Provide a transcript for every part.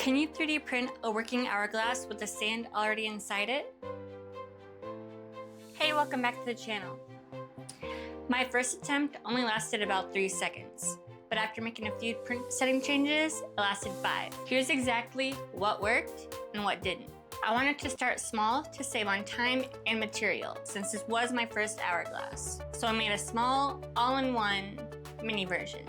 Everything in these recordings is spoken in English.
Can you 3D print a working hourglass with the sand already inside it? Hey, welcome back to the channel. My first attempt only lasted about 3 seconds, but after making a few print setting changes, it lasted 5. Here's exactly what worked and what didn't. I wanted to start small to save on time and material, since this was my first hourglass. So I made a small, all-in-one mini version.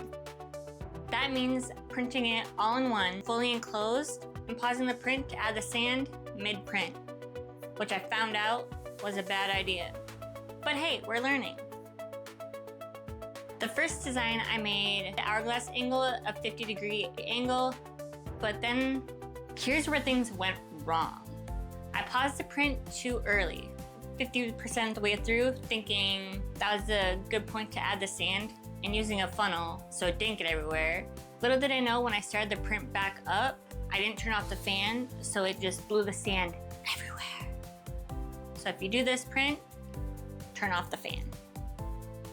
That means printing it all in one, fully enclosed, and pausing the print to add the sand mid-print, which I found out was a bad idea. But hey, we're learning. The first design I made, the hourglass angle, a 50-degree angle, but then here's where things went wrong. I paused the print too early, 50% of the way through, thinking that was a good point to add the sand, and using a funnel so it didn't get everywhere. Little did I know when I started the print back up, I didn't turn off the fan, so it just blew the sand everywhere. So if you do this print, turn off the fan.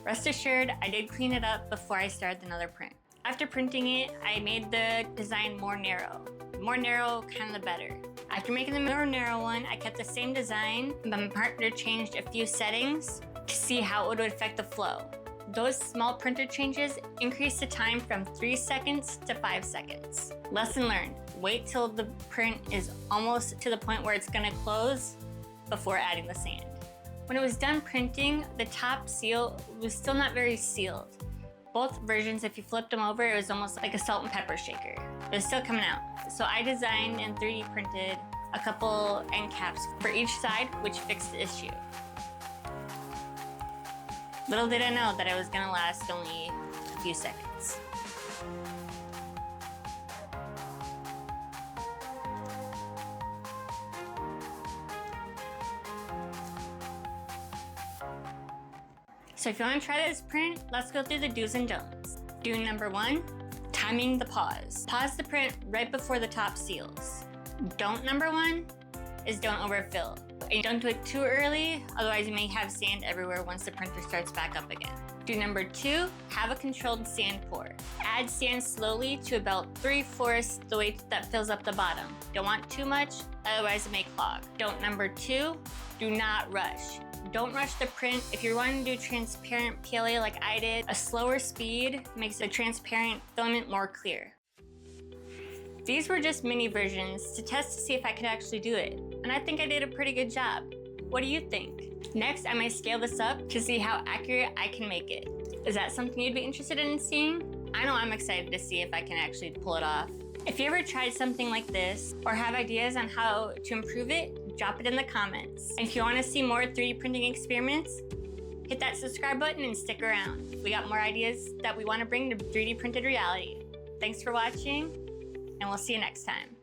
Rest assured, I did clean it up before I started another print. After printing it, I made the design more narrow. The more narrow, kind of the better. After making the more narrow one, I kept the same design, but my partner changed a few settings to see how it would affect the flow. Those small printer changes increased the time from 3 seconds to 5 seconds. Lesson learned, wait till the print is almost to the point where it's gonna close before adding the sand. When it was done printing, the top seal was still not very sealed. Both versions, if you flipped them over, it was almost like a salt and pepper shaker. It was still coming out. So I designed and 3D printed a couple end caps for each side, which fixed the issue. Little did I know that it was gonna last only a few seconds. So if you wanna try this print, let's go through the do's and don'ts. Do number 1, timing the pause. Pause the print right before the top seals. Don't number 1 is don't overfill. And don't do it too early, otherwise you may have sand everywhere once the printer starts back up again. Do number 2, have a controlled sand pour. Add sand slowly to about 3/4 the weight that fills up the bottom. Don't want too much, otherwise it may clog. Don't number 2, do not rush. Don't rush the print. If you're wanting to do transparent PLA like I did, a slower speed makes the transparent filament more clear. These were just mini versions to test to see if I could actually do it, and I think I did a pretty good job. What do you think? Next, I might scale this up to see how accurate I can make it. Is that something you'd be interested in seeing? I know I'm excited to see if I can actually pull it off. If you ever tried something like this, or have ideas on how to improve it, drop it in the comments. And if you want to see more 3D printing experiments, hit that subscribe button and stick around. We got more ideas that we want to bring to 3D printed reality. Thanks for watching, and we'll see you next time.